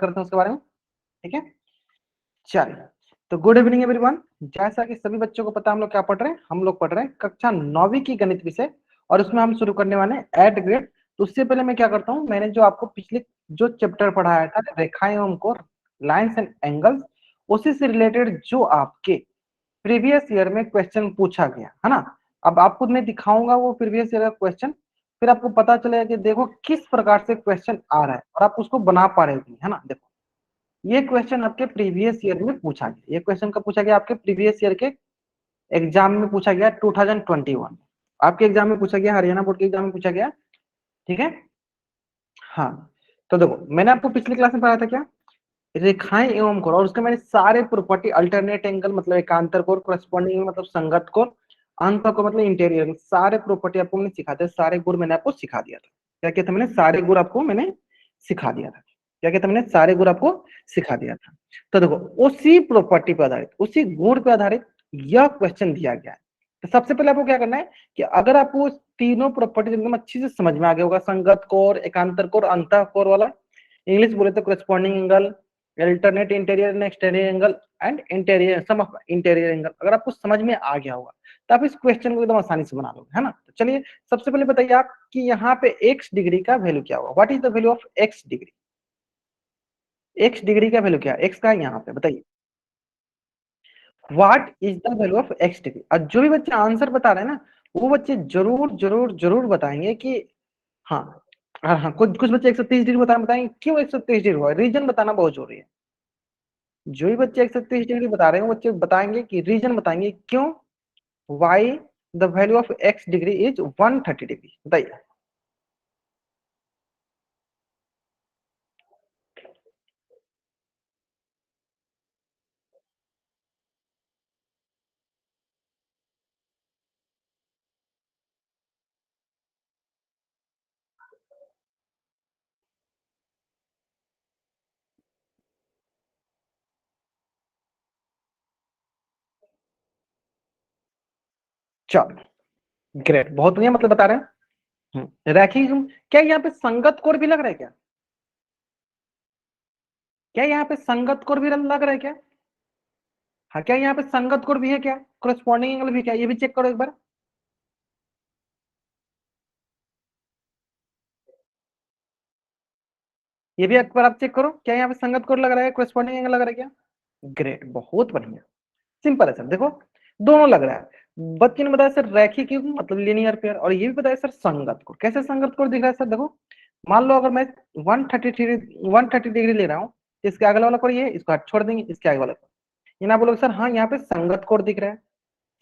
करते हैं उसके बारे में, ठीक है। चलिए, तो गुड इवनिंग एवरीवन। जैसा कि सभी बच्चों को पता है हम लोग क्या पढ़ रहे हैं, हम लोग पढ़ रहे हैं कक्षा 9वीं की गणित विषय, और उसमें हम शुरू करने वाले हैं 8th ग्रेड। तो उससे पहले मैं क्या करता हूँ, मैंने जो आपको पिछले जो चैप्टर पढ़ाया था रेखाएं एवं कोण, लाइन्स एंड एंगल्स, उसी से रिलेटेड जो आपके प्रीवियस ईयर में क्वेश्चन पूछा गया है ना, अब आपको मैं दिखाऊंगा वो प्रीवियस ईयर का क्वेश्चन, फिर आपको पता चलेगा कि देखो किस प्रकार से क्वेश्चन आ रहा है और आप उसको बना पा रहे हो, है ना। देखो ये क्वेश्चन आपके प्रीवियस ईयर में पूछा गया, ये क्वेश्चन कब पूछा गया, आपके प्रीवियस ईयर के एग्जाम में पूछा गया 2021, आपके एग्जाम में पूछा गया, हरियाणा बोर्ड के एग्जाम में पूछा गया, ठीक है। हाँ, तो देखो मैंने आपको पिछली क्लास में पढ़ाया था क्या, रेखाएं एवं कोण, और उसके मैंने सारे प्रॉपर्टी, अल्टरनेट एंगल मतलब एकांतर कोण, कोरस्पॉन्डिंग मतलब संगत कोण, अंत कोण मतलब इंटीरियर, सारे प्रॉपर्टी आपको मैंने सिखा दिया, सारे गुण मैंने आपको सिखा दिया था। क्या किया था मैंने, सारे गुण आपको मैंने सिखा दिया था। क्या किया था मैंने, सारे गुण आपको सिखा दिया था। तो देखो उसी प्रॉपर्टी पर आधारित, उसी गुण पर आधारित यह क्वेश्चन दिया गया है। तो सबसे पहले आपको क्या करना है कि अगर आपको तीनों प्रॉपर्टी एकदम अच्छी से समझ में आ गया होगा, संगत कोण, एकांतर कोण, अंतः कोण वाला, इंग्लिश बोले तो corresponding angle, alternate interior and exterior angle and interior sum of interior angle, अगर आपको समझ में आ गया होगा तो आप इस क्वेश्चन को एकदम आसानी से बना लोगे, है ना। तो चलिए सबसे पहले बताइए आप कि यहाँ पे x डिग्री का वैल्यू क्या होगा, what is the value of x degree, x degree का वैल्यू क्या है, x का है यहाँ पे, बताइए what is the value of x degree. और जो भी बच्चे आंसर बता रहे हैं ना, वो बच्चे जरूर जरूर जरूर बताएंगे कि हाँ, हाँ कुछ कुछ बच्चे 130 डिग्री बताएंगे, क्यों 130 डिग्री हुआ, रीजन बताना बहुत जरूरी है। जो भी बच्चे 130 डिग्री बता रहे हैं वो बच्चे बताएंगे कि रीजन बताएंगे क्यों, why the value of x degree is 130 degree, बताइए। चलो ग्रेट, बहुत बढ़िया, मतलब बता रहे हैं। रैखिक, क्या यहाँ पे संगत कोण भी लग रहा है क्या, क्या यहाँ पे संगत कोण भी लग रहा है क्या, हाँ क्या यहाँ पे संगत कोण भी है क्या, कोरस्पॉन्डिंग एंगल भी क्या, ये भी चेक करो एक बार। ये भी एक बार आप चेक करो, क्या यहाँ पे संगत कोण लग रहा है, कोरस्पॉन्डिंग एंगल लग रहा है क्या। ग्रेट, बहुत बढ़िया, सिंपल है सर। देखो दोनों लग रहा है, बच्चे ने बताया सर रैखिक मतलब लीनियर पेयर, और ये भी बताया सर संगत कोण, कैसे संगत कोण दिख रहा है सर। देखो मान लो अगर मैं 130 डिग्री ले रहा हूँ, इसके अगले वाला कोण ये, इसको हट छोड़ देंगे, इसके आगे वाला कोण, ये ना बोलोगे सर हाँ यहाँ पे संगत कोण दिख रहा है।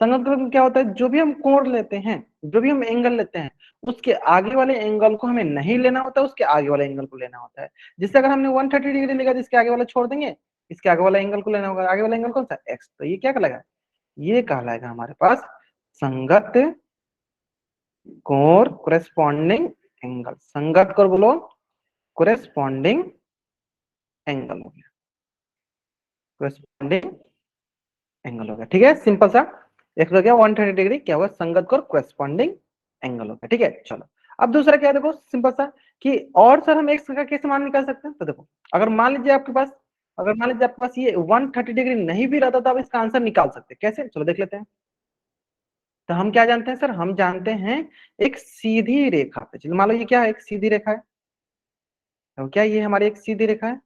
संगत कोण में क्या होता है, जो भी हम कोण लेते हैं, जो भी हम एंगल लेते हैं, उसके आगे वाले एंगल को हमें नहीं लेना होता, उसके आगे वाले एंगल को लेना होता है। जिससे अगर हमने 130 डिग्री लेगा तो इसके आगे वाला छोड़ देंगे, इसके आगे वाला एंगल को लेना होगा, आगे वाला एंगल कौन सा, एक्स, तो ये क्या कहलाएगा, ये कहलाएगा हमारे पास संगत कोण, कोरेस्पॉन्डिंग एंगल, संगत कोण बोलो, कोरेस्पॉन्डिंग एंगल हो गया, कोरेस्पॉन्डिंग एंगल हो गया, ठीक है, सिंपल सा। एक हो गया 130 डिग्री, क्या हुआ, संगत कोण, कोरेस्पॉन्डिंग एंगल हो गया, ठीक है। चलो अब दूसरा क्या है, देखो सिंपल सा कि और सर हम एक्स का कैसे मान निकाल सकते हैं, तो देखो अगर मान लीजिए आपके पास, अगर मान लीजिए आपके पास ये 130 डिग्री नहीं भी रहता तो आप इसका आंसर निकाल सकते हैं, कैसे, चलो देख लेते हैं। तो हम क्या जानते हैं सर, हम जानते हैं एक सीधी रेखा पे, चलो मान लो ये क्या है, एक सीधी रेखा है, तो क्या ये हमारी एक सीधी रेखा है,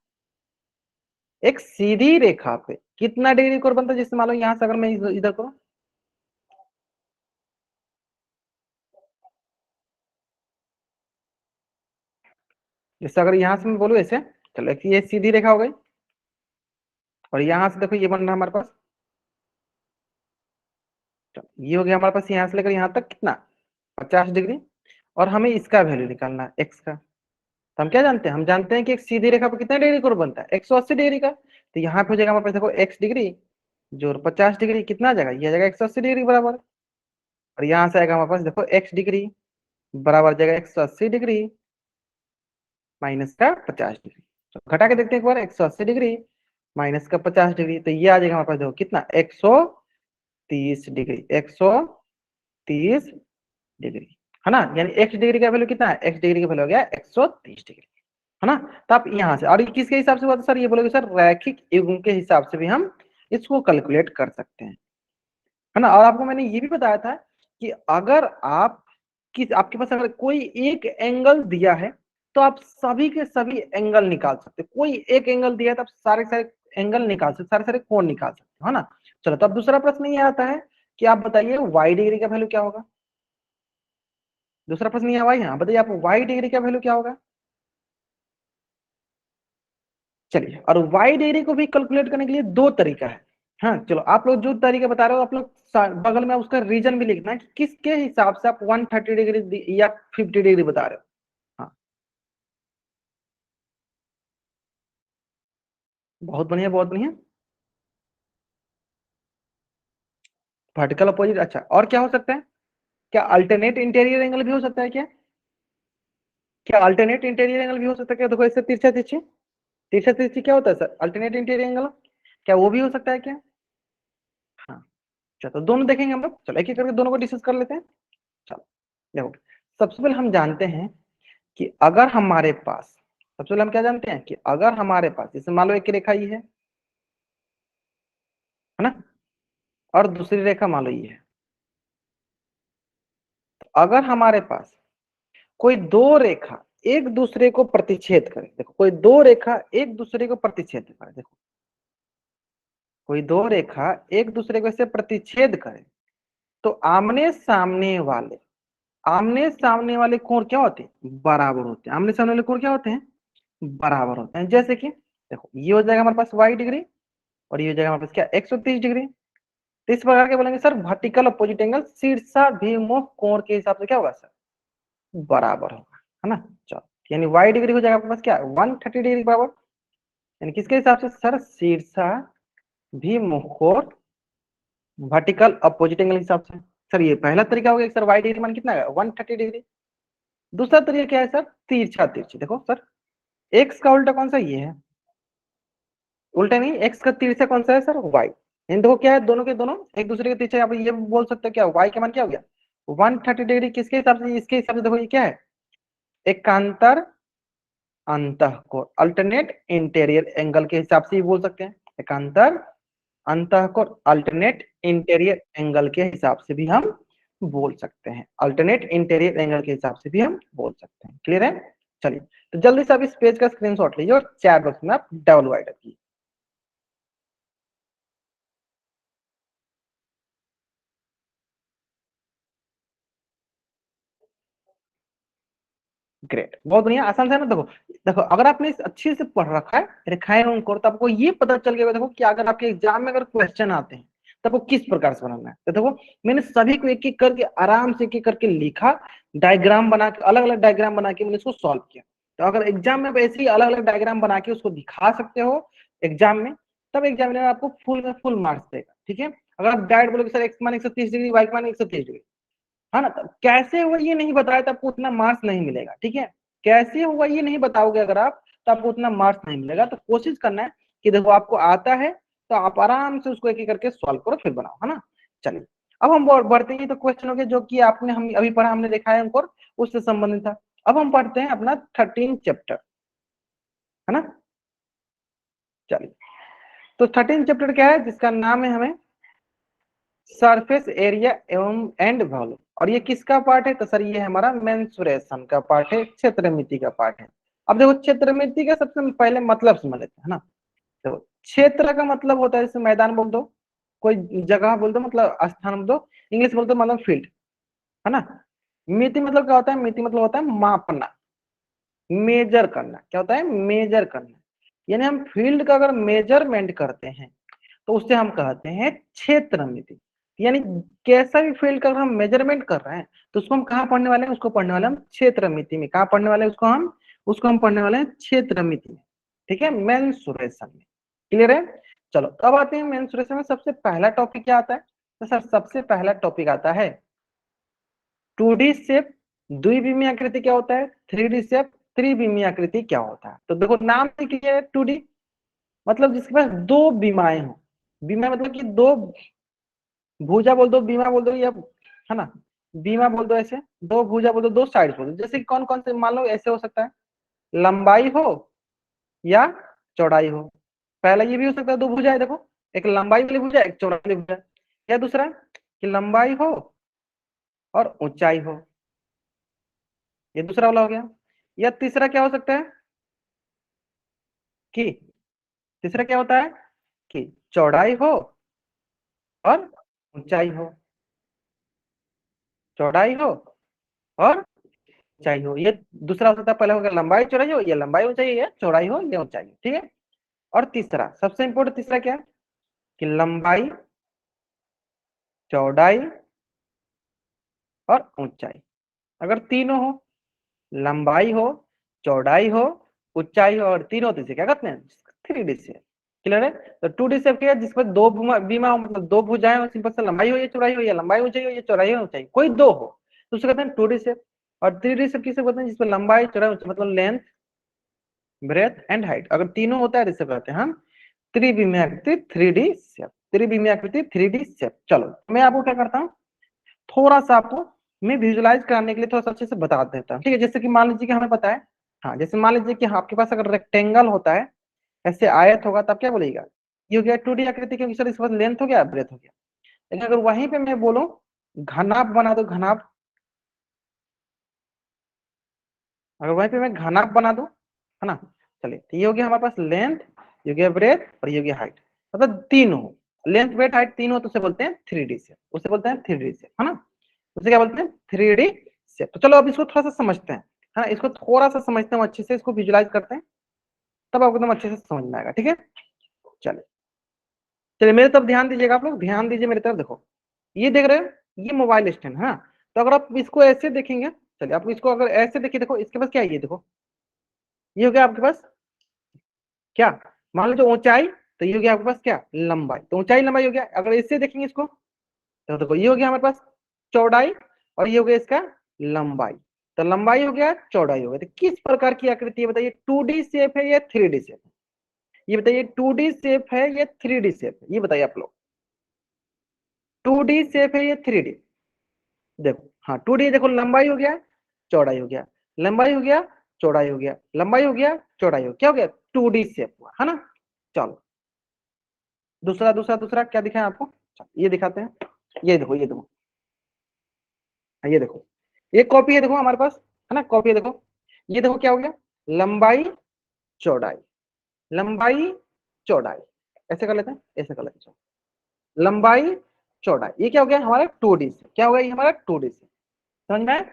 एक सीधी रेखा पे कितना डिग्री कोण बनता है, जैसे मान लो यहां से अगर मैं इधर को, जैसे अगर यहां से मैं बोलूं ऐसे, चलो ये सीधी रेखा हो गई, और यहां से देखो ये बन रहा है हमारे पास, तो ये हो गया हमारे पास यहां से लेकर यहां तक कितना, 50 डिग्री, और हमें इसका वैल्यू निकालना है एक्स का। तो हम क्या जानते हैं, हम जानते हैं कि एक सीधी रेखा पर कितना डिग्री कोण बनता है, 180 डिग्री का, तो यहाँ पे हो जाएगा हमारे पास देखो एक्स डिग्री जोड़ 50 डिग्री, कितना आ जाएगा, ये आ जाएगा 180 डिग्री बराबर, और यहाँ से आएगा हमारे पास देखो एक्स डिग्री बराबर जाएगा 180 डिग्री माइनस का 50 डिग्री, तो घटा के देखते हैं एक बार, 180 डिग्री माइनस का 50 डिग्री, तो ये आ जाएगा हमारे पास देखो कितना, 130 डिग्री, 130 डिग्री, है ना। यानी एक्स डिग्री का वैल्यू कितना है, एक्स डिग्री का वैल्यू हो गया 130 डिग्री, है ना। तो आप यहाँ से, और ये किसके हिसाब से हुआ था सर, ये बोलोगे सर रैखिक युग्म के हिसाब से भी हम इसको कैलकुलेट कर सकते हैं, है ना। और आपको मैंने ये भी बताया था कि अगर आप किस आपके पास अगर कोई एक एंगल दिया है तो आप सभी के सभी एंगल निकाल सकते हैं। कोई एक एंगल दिया है तो आप सारे सारे एंगल निकाल सकते, सारे सारे कोण निकाल सकते हो, है ना। चलो, तो अब दूसरा प्रश्न ये आता है कि आप बताइए वाई डिग्री का वैल्यू क्या होगा। दूसरा प्रश्न ये हुआ यहाँ, बताइए आप वाई डिग्री का वैल्यू क्या होगा। चलिए, और वाई डिग्री को भी कैलकुलेट करने के लिए दो तरीका है। हाँ, चलो आप लोग जो तरीका बता रहे हो आप लोग बगल में उसका रीजन भी लिखना है कि किसके हिसाब से आप 130 डिग्री या 50 डिग्री बता रहे हो। हाँ, बहुत बढ़िया, बहुत बढ़िया। वर्टिकल अपोजिट, अच्छा, और क्या हो सकता है, क्या अल्टरनेट इंटीरियर एंगल भी हो सकता है क्या, क्या अल्टरनेट इंटीरियर एंगल भी हो सकता है क्या, देखो इससे तिरछा तिरछी, तिरछा तिरछी क्या होता है सर, अल्टरनेट इंटीरियर एंगल, क्या वो भी हो सकता है क्या। हाँ, चलो तो दोनों देखेंगे हम लोग, चलो एक एक करके दोनों को डिस्कस कर लेते हैं। चलो देखो, सबसे पहले हम जानते हैं कि अगर हमारे पास, सबसे पहले हम क्या जानते हैं कि अगर हमारे पास, जैसे मान लो एक रेखा ये है ना, और दूसरी रेखा मान लो ये है, तो अगर हमारे पास कोई दो रेखा एक दूसरे को प्रतिच्छेद करे, देखो कोई दो रेखा एक दूसरे को प्रतिच्छेद करे, देखो कोई दो रेखा एक दूसरे को ऐसे प्रतिच्छेद करे, तो आमने सामने वाले कोण क्या होते हैं, बराबर होते हैं। आमने सामने वाले कोण क्या होते हैं, बराबर होते हैं। जैसे कि देखो ये हो जाएगा हमारे पास वाई डिग्री, और ये हो जाएगा हमारे पास क्या 130 डिग्री। तो इस प्रकार के बोलेंगे सर वर्टिकल अपोजिट एंगल शीर्षाभिमुख कोण के हिसाब से क्या होगा सर, बराबर होगा, है ना। चलो, यानी वाई डिग्री हो जाएगा आपके पास क्या 130 डिग्री बराबर, यानी किसके हिसाब से सर, शीर्षाभिमुख कोण वर्टिकल अपोजिट एंगल के हिसाब से। सर ये पहला तरीका हो गया सर, वाई डिग्री मान कितना है 130 डिग्री। दूसरा तरीका क्या है सर, तिरछा तिरछी। देखो सर एक्स का उल्टा कौन सा, ये है, उल्टा नहीं, एक्स का तिरछा कौन सा है सर, वाई। इन देखो क्या है, दोनों के दोनों एक दूसरे के तिरछा, आप ये बोल सकते हो क्या, वाई का मान क्या हो गया 130 डिग्री, किसके हिसाब से, इसके हिसाब से। देखो ये क्या है, एकांतर अंतःकोण, अल्टरनेट इंटीरियर एंगल के हिसाब से ही बोल सकते हैं। एकांतर अंतःकोण अल्टरनेट इंटीरियर एंगल के हिसाब से भी हम बोल सकते हैं, अल्टरनेट इंटीरियर एंगल के हिसाब से भी हम बोल सकते हैं। क्लियर है। चलिए, तो जल्दी से आप इस पेज का स्क्रीनशॉट लीजिए और चैट बॉक्स में आप डबल वाइड रखिए। ग्रेट, बहुत बढ़िया, आसान से ना। देखो देखो अगर आपने इस अच्छे से पढ़ रखा है रेखाएं उनको, तो आपको ये पता चल गया देखो कि अगर आपके एग्जाम में अगर क्वेश्चन आते हैं तो आपको किस प्रकार से बनाना है। तो देखो मैंने सभी को एक एक करके आराम से एक एक करके लिखा, डायग्राम बना के, अलग अलग डायग्राम बना के मैंने इसको सॉल्व किया। तो अगर एग्जाम में आप ऐसे ही अलग अलग डायग्राम बना के उसको दिखा सकते हो एग्जाम में, तब एग्जामिनर आपको फुल में फुल मार्क्स देगा। ठीक है, अगर आप डायरेक्ट बोलोगे सर एक्स मान 130 डिग्री, वाई मान 130 डिग्री, है ना, तो कैसे हुआ ये नहीं बताया तो आपको उतना मार्क्स नहीं मिलेगा। ठीक है, कैसे हुआ ये नहीं बताओगे अगर आप, तो आपको उतना मार्क्स नहीं मिलेगा। तो कोशिश करना है कि देखो आपको आता है तो आप आराम से उसको एक एक करके सॉल्व करो फिर बनाओ, है ना। चलिए, अब हम बढ़ते हैं, तो क्वेश्चन हो गया जो कि आपने हम अभी पढ़ा, हमने देखा है हमको, उससे संबंधित था। अब हम पढ़ते हैं अपना 13 चैप्टर, है ना। चलिए, तो 13 चैप्टर क्या है, जिसका नाम है हमें सरफेस एरिया एवं एंड वॉल्यूम। और ये किसका पार्ट है, तो सर ये हमारा मेंसुरेशन का पार्ट है, क्षेत्रमिति का पार्ट है। अब देखो क्षेत्रमिति का सबसे पहले मतलब समझ लेते हैं ना। देखो क्षेत्र का मतलब होता है, जैसे मैदान बोल दो, कोई जगह बोल दो मतलब स्थान बोल दो, इंग्लिश बोल दो मतलब फील्ड, है ना। मिति मतलब क्या होता है, मिति मतलब होता है मापना, मेजर करना। क्या होता है, मेजर करना। यानी हम फील्ड का अगर मेजरमेंट करते हैं तो उससे हम कहते हैं क्षेत्र मिति। यानी कैसा भी फील्ड का अगर हम मेजरमेंट कर रहे हैं तो उसको हम कहाँ पढ़ने वाले हैं, उसको पढ़ने वाले हम क्षेत्र मिति में। कहाँ पढ़ने वाले हैं उसको हम पढ़ने वाले हैं क्षेत्र मिति में। ठीक है, मेंसुरेशन में। क्लियर है। चलो अब आते हैं मेंसुरेशन में सबसे पहला टॉपिक क्या आता है, तो सर सबसे पहला टॉपिक आता है 2D शेप, द्विविमीय आकृति क्या होता है, 3D शेप, त्रिविमीय आकृति क्या होता है। तो देखो नाम से क्या है, 2D मतलब जिसके पास दो बीमाएं हो, बीमा मतलब कि दो, भुजा बोल दो, बीमा बोल दो, या है ना, बीमा बोल दो, ऐसे दो भुजा बोल दो, दो साइड बोल दो। जैसे कि कौन कौन से मान लो ऐसे हो सकता है, लंबाई हो या चौड़ाई हो। पहला ये भी हो सकता है, दो भुजा है देखो, एक लंबाई वाली भुजा, एक चौड़ाई वाली भुजा। या दूसरा कि लंबाई हो और ऊंचाई हो, ये दूसरा वाला हो गया। या तीसरा क्या हो सकता है कि तीसरा क्या होता है कि चौड़ाई हो और ऊंचाई हो, चौड़ाई हो और ऊंचाई हो, ये दूसरा हो सकता है। पहले होगा लंबाई चौड़ाई हो, या लंबाई ऊंचाई, या चौड़ाई हो या ऊंचाई हो, ठीक है। और तीसरा सबसे इंपॉर्टेंट तीसरा क्या है कि लंबाई चौड़ाई और ऊंचाई। अगर तीनों हो, लंबाई हो, चौड़ाई हो, ऊंचाई हो और तीनों, तो इसे क्या कहते हैं, थ्री डी शेप। क्लियर है। तो टू डी शेप क्या है, जिसमें दो बीमा हो, मतलब दो भुजाएं हो, सिंपल से लंबाई हो या चौड़ाई हो, या लंबाई ऊंचाई हो या चौड़ाई हो ऊंचाई, कोई दो हो, तो उसे कहते हैं टू डी शेप। और थ्री डी शेप किसे कहते हैं, जिसमें लंबाई चौड़ाई ऊंचाई, मतलब लेंथ ब्रेथ एंड हाइट, अगर तीनों होता है इसे कहते हैं हम त्रिविमीय आकृति थ्री डी शेप, त्रिविमीय आकृति थ्री डी शेप। चलो मैं आपको क्या करता हूँ, थोड़ा सा आपको मैं विजुलाइज कराने के लिए थोड़ा सा अच्छे से बता देता हूँ, ठीक है। जैसे कि मान लीजिए कि हमें पता है, हाँ जैसे मान लीजिए कि आपके पास अगर रेक्टेंगल होता है, ऐसे आयत होगा, तब क्या बोलेगा, ये हो गया टू डी आकृति, क्योंकि सर इसके पास लेंथ हो गया ब्रेथ हो गया। लेकिन अगर वहीं पे मैं बोलूं घनाभ बना दो, घनाभ, अगर वहीं पे मैं घनाभ बना दूं, है ना, चलिए, तो ये हो गया हमारे पास लेंथ, ये हो गया ब्रेथ और ये हो गया हाइट, मतलब तीन हो, लेंथ ब्रेथ हाइट तीन हो, तो उसे बोलते हैं थ्री डी शेप, उसे बोलते हैं थ्री डी शेप, है ना, उसे क्या बोलते हैं थ्री डी शेप। तो चलो अब इसको थोड़ा सा समझते हैं, है ना, इसको थोड़ा सा समझते हैं अच्छे से, इसको विजुलाइज करते हैं, तब आपको एकदम अच्छे से समझ में आएगा, ठीक है। चलिए चलिए मेरे तरफ ध्यान दीजिएगा, आप लोग ध्यान दीजिए मेरी तरफ, देखो ये देख रहे हैं, ये मोबाइल स्टैंड है ना, तो अगर आप इसको ऐसे देखेंगे, चलिए आप इसको अगर ऐसे देखिए, देखो इसके पास क्या है, ये देखो, ये हो गया आपके पास क्या, मान लो जो ऊंचाई, तो ये हो गया आपके पास क्या, लंबाई, तो ऊंचाई लंबाई हो गया। अगर इससे देखेंगे इसको, तो देखो ये हो गया हमारे पास चौड़ाई, और ये हो गया इसका लंबाई, तो लंबाई हो गया चौड़ाई हो गया। तो किस प्रकार की आकृति है बताइए, टू डी शेप है या थ्री डी शेप है, ये बताइए, टू डी शेप है या थ्री डी शेप है, ये बताइए आप लोग, टू डी शेप है या थ्री डी। देखो हाँ टू डी, देखो लंबाई हो गया चौड़ाई हो गया, लंबाई हो गया चौड़ाई हो गया, लंबाई हो गया चौड़ाई हो गया, क्या हो गया, टू डी शेप हुआ, है ना। चलो दूसरा दूसरा दूसरा क्या दिखाएं आपको, ये दिखाते हैं, ये देखो, ये देखो, ये देखो, ये कॉपी है देखो हमारे पास, है ना, कॉपी है देखो, ये देखो क्या हो गया, लंबाई चौड़ाई, लंबाई चौड़ाई, ऐसे कर लेते हैं, ऐसे कर लेते हैं, लंबाई चौड़ाई, ये क्या हो गया हमारा टू डी से, क्या हो गया ये हमारा टू डी से, समझ में आया।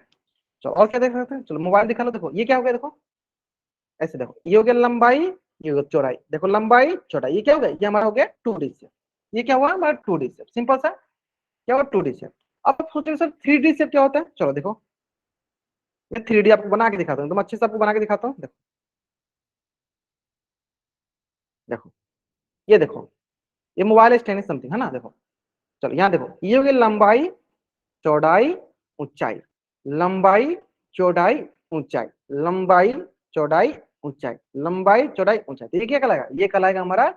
चलो और क्या देख सकते हैं, चलो मोबाइल दिखा लो, देखो ये क्या हो गया, देखो ऐसे देखो, ये हो गया लंबाई, ये हो गया चौड़ाई, देखो लंबाई चौड़ाई, ये क्या हो गया, ये हमारा हो गया टू डी से, ये क्या हुआ हमारा टू डी से, सिंपल सा क्या हुआ टू डी से। अब आप सोचेंगे सर थ्री डी से क्या होता है, चलो देखो मैं थ्री डी आपको बना के दिखाता हूँ, एकदम अच्छे से आपको बना के दिखाता हूँ, देखो देखो, ये देखो, ये मोबाइल स्टैंड है समथिंग, है ना, देखो चलो यहाँ देखो, ये हो गया लंबाई चौड़ाई ऊंचाई, लंबाई चौड़ाई ऊंचाई, लंबाई चौड़ाई ऊंचाई, लंबाई चौड़ाई ऊंचाई, तो ये क्या कहलाएगा, ये कहलाएगा हमारा